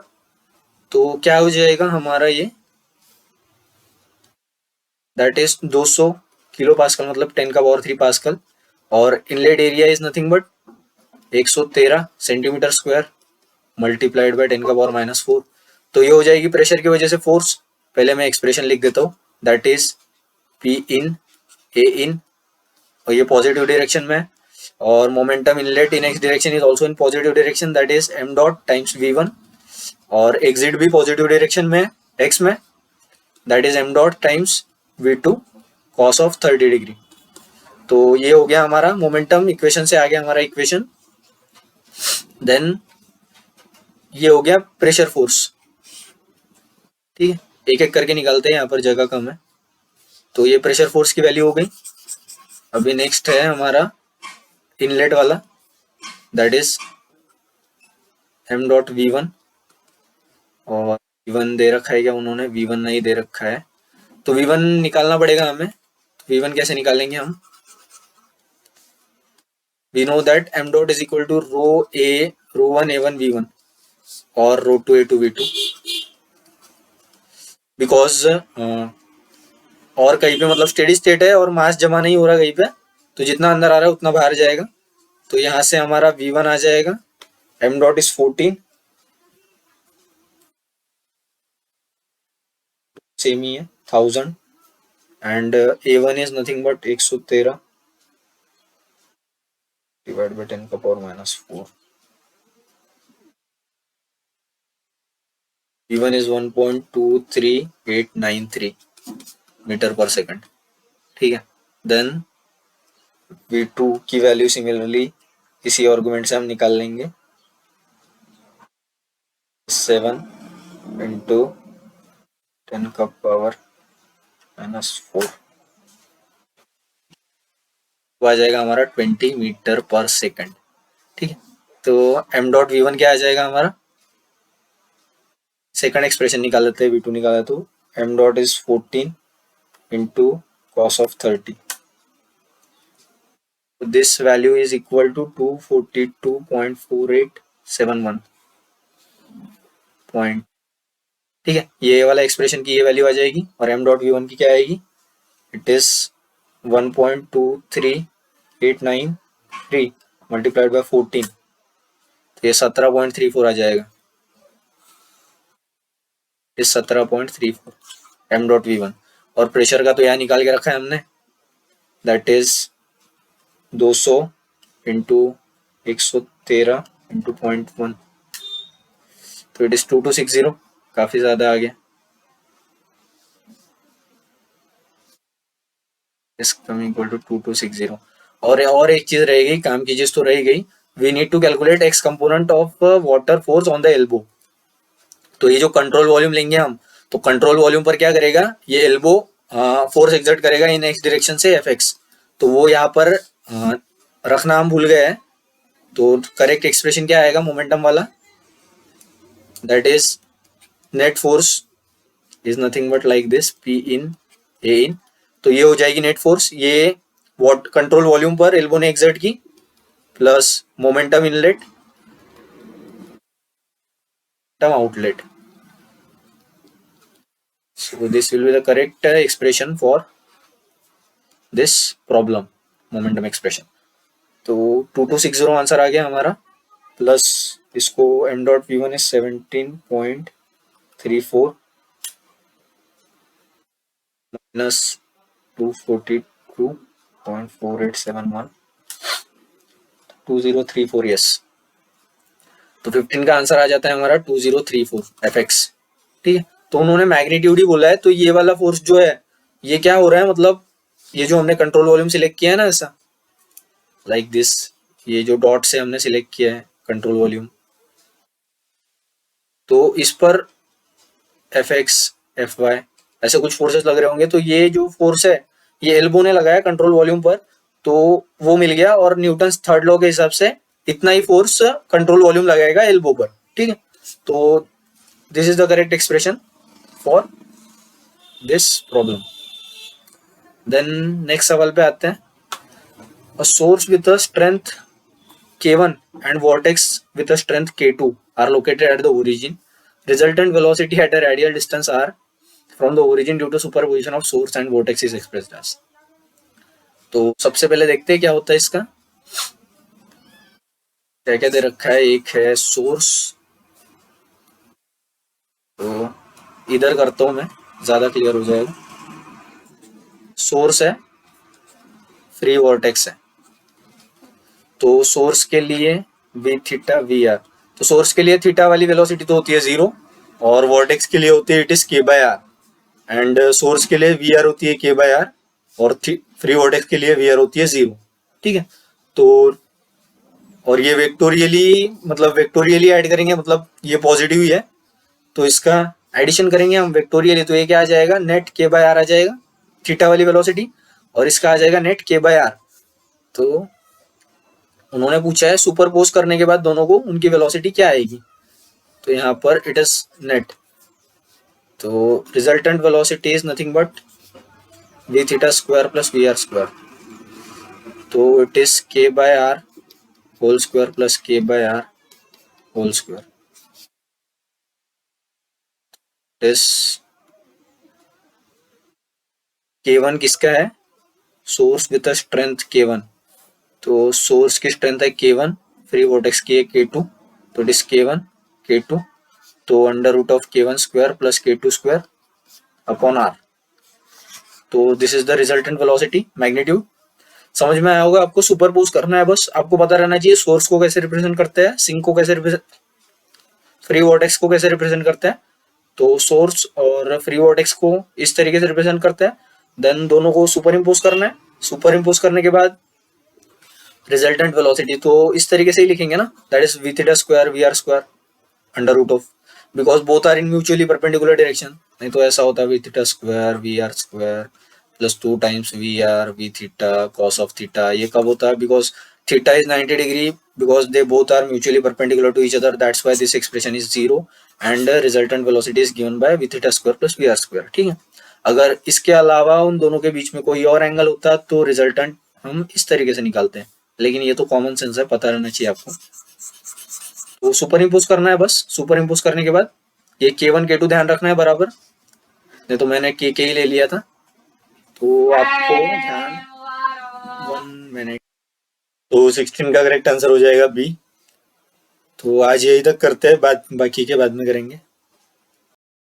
तो क्या हो जाएगा हमारा ये, दैट इज 200 किलो पास्कल मतलब 10 का पावर 3 पास्कल. और inlet area is nothing but 113 centimetre square multiplied by 10 का पावर -4. तो ये हो जाएगी प्रेशर की वजह से फोर्स. पहले मैं एक्सप्रेशन लिख देता हूँ, that is P in A इन, और ये पॉजिटिव डायरेक्शन में. और momentum inlet in x direction is also in positive direction, that is m dot times v1. और एग्जिट भी पॉजिटिव डायरेक्शन में x में, that is m dot times v2 cos of 30 degree. तो ये हो गया हमारा मोमेंटम इक्वेशन से आ गया हमारा इक्वेशन. देन ये हो गया प्रेशर फोर्स. ठीक है, एक एक करके निकालते हैं, यहाँ पर जगह कम है. तो ये प्रेशर फोर्स की वैल्यू हो गई. अभी नेक्स्ट है हमारा इनलेट वाला, that is m dot v1. और v1 दे रखा है क्या उन्होंने, v1 नहीं दे रखा है, तो v1 निकालना पड़ेगा हमें. v1 कैसे निकालेंगे हम, we know that m dot is equal to rho a rho 1 a1 v1 और rho 2 a2 v2, बिकॉज और कहीं पे मतलब स्टेडी स्टेट है और मास जमा नहीं हो रहा कहीं पे, तो जितना अंदर आ रहा है उतना बाहर जाएगा. तो यहाँ से हमारा v1 आ जाएगा, m डॉट इज 14, सेम ही है 1000, and a1 is nothing but 113 divide by 10 का पावर -4. v1 is 1.23893 मीटर पर सेकंड. ठीक है, देन v2 की वैल्यू सिमिलरली इसी आर्गुमेंट से हम निकाल लेंगे, 7 इंटू 10 का पावर -4 आ जाएगा हमारा 20 मीटर पर सेकंड. ठीक है, तो m डॉट v1 क्या आ जाएगा हमारा, सेकंड एक्सप्रेशन निकाल लेते हैं, v2 निकाला तो m dot is 14 into cos of 30. This value is equal to 242.4871 point. ठीक है, ये वाला एक्सप्रेशन की ये वैल्यू आ जाएगी. और m डॉट v1 की क्या आएगी, इट इज 1.23893 मल्टीप्लाइड बाय 14, तो ये 17.34 आ जाएगा. इस 17.34 m डॉट v1. और प्रेशर का तो यहाँ निकाल के रखा है हमने, दैट इज 200 इंटू 113 इंटू 0.1, तो इट इज 2260, काफी ज्यादा आ गया. Equal to 2260. और एक चीज रह गई, काम की चीज तो रह गई, we need to calculate x component of water force on the elbow. तो ये जो कंट्रोल वॉल्यूम लेंगे हम, तो कंट्रोल वॉल्यूम पर क्या करेगा, ये एल्बो फोर्स एक्सर्ट करेगा इन एक्स डायरेक्शन से fx. तो वो यहाँ पर रखना हम भूल गए हैं. तो करेक्ट एक्सप्रेशन क्या आएगा मोमेंटम वाला, that is net force is nothing but like this P in A इन। तो ये हो जाएगी नेट फोर्स, ये वॉट कंट्रोल वॉल्यूम पर एल्बो ने एक्सर्ट की plus momentum inlet outlet. So this will be the correct expression for this problem, momentum expression। तो 2260 answer आ गया हमारा, प्लस इसको m dot v1 is 17.34 minus 242.4871 2034, yes. तो 15 का आंसर आ जाता है हमारा 2034 fx, ठीक है। तो उन्होंने मैग्नीट्यूड ही बोला है, तो ये वाला फोर्स जो है ये क्या हो रहा है, मतलब ये जो हमने कंट्रोल वॉल्यूम सिलेक्ट किया है ना ऐसा लाइक दिस, ये जो डॉट से हमने सिलेक्ट किया है कंट्रोल वॉल्यूम, तो इस पर एफ एक्स एफ वाई ऐसे कुछ फोर्सेस लग रहे होंगे। तो ये जो फोर्स है ये एल्बो ने लगाया कंट्रोल वॉल्यूम पर, तो वो मिल गया, और न्यूटन थर्ड लॉ के हिसाब से इतना ही फोर्स कंट्रोल वॉल्यूम लगाएगा एल्बो पर, ठीक है। तो this is the correct expression for this problem. Then next सवाल पे आते हैं। A source with a strength K1 and vortex with a strength K2 are located at the origin. Resultant velocity at a radial distance r from the origin due to superposition of source and vortex is expressed as। तो सबसे पहले देखते हैं क्या होता है इसका, क्या क्या दे रखा है। एक है सोर्स, तो इधर करता हूं मैं, ज्यादा क्लियर हो जाएगा। सोर्स है, फ्री वॉर्टेक्स है। तो सोर्स के लिए वी थीटा वी आर, तो सोर्स के लिए थीटा वाली वेलोसिटी तो होती है 0, और वॉर्टेक्स के लिए होती है it is k by are, and source के लिए वी आर होती है के बाय आर, और फ्री वॉर्टेक्स के लिए वी आर होती है 0, ठीक है। तो और ये वेक्टोरियली, मतलब वेक्टोरियली ऐड करेंगे, मतलब ये पॉजिटिव ही है, तो इसका एडिशन करेंगे हम वेक्टोरियली, तो ये क्या आ जाएगा, नेट के बाय आर आ जाएगा थीटा वाली वेलोसिटी, और इसका आ जाएगा नेट के बाय आर। तो उन्होंने पूछा है सुपरपोज करने के बाद दोनों को उनकी वेलोसिटी क्या आएगी, तो यहाँ पर इट इज नेट, तो resultant velocity is nothing but v theta square plus v r square, तो it is k by r whole square plus k by r whole square. इस K1 किसका है, सोर्स विद स्ट्रेंथ K1, तो source की strength है K1, free vortex की है K2, तो इट इज K1 K2, तो under root of K1 square plus K2 square upon R. तो this is the resultant velocity magnitude. समझ में आया होगा आपको, सुपरपोज करना है बस, आपको पता रहना चाहिए सोर्स को कैसे रिप्रेजेंट करते हैं, सिंक को कैसे रिप्रेजेंट, फ्री वॉर्टेक्स को कैसे रिप्रेजेंट करते हैं। तो सोर्स और फ्री वॉर्टेक्स को इस तरीके से रिप्रेजेंट करते हैं, देन दोनों को सुपर इम्पोज करना है। सुपर इम्पोज करने के बाद रिजल्टेंट वेलोसिटी तो इस तरीके से ही लिखेंगे ना, that is v theta square v r square under root of, because both are in mutually perpendicular direction, नहीं तो ऐसा होता है we theta square v r square plus 2 times v r v theta cos of theta. ये कब होता है, because theta is 90 degree, because they both are mutually perpendicular to each other, that's why this expression is 0 and resultant velocity is given by v theta square plus v r square, ठीक है। अगर इसके अलावा उन दोनों के बीच में कोई और एंगल होता तो रिजल्टेंट हम इस तरीके से निकालते हैं, लेकिन ये तो कॉमन सेंस है, पता रहना चाहिए आपको। तो सुपर इम्पोज करना है बस, सुपर इम्पोज करने के बाद ये K1 K2 ध्यान रखना है बराबर, नहीं तो मैंने के ही ले लिया था, तो आपको ध्यान 1 मिनट। तो 16 का करेक्ट आंसर हो जाएगा बी। तो आज यही तक करते हैं, बाकी के बाद में करेंगे।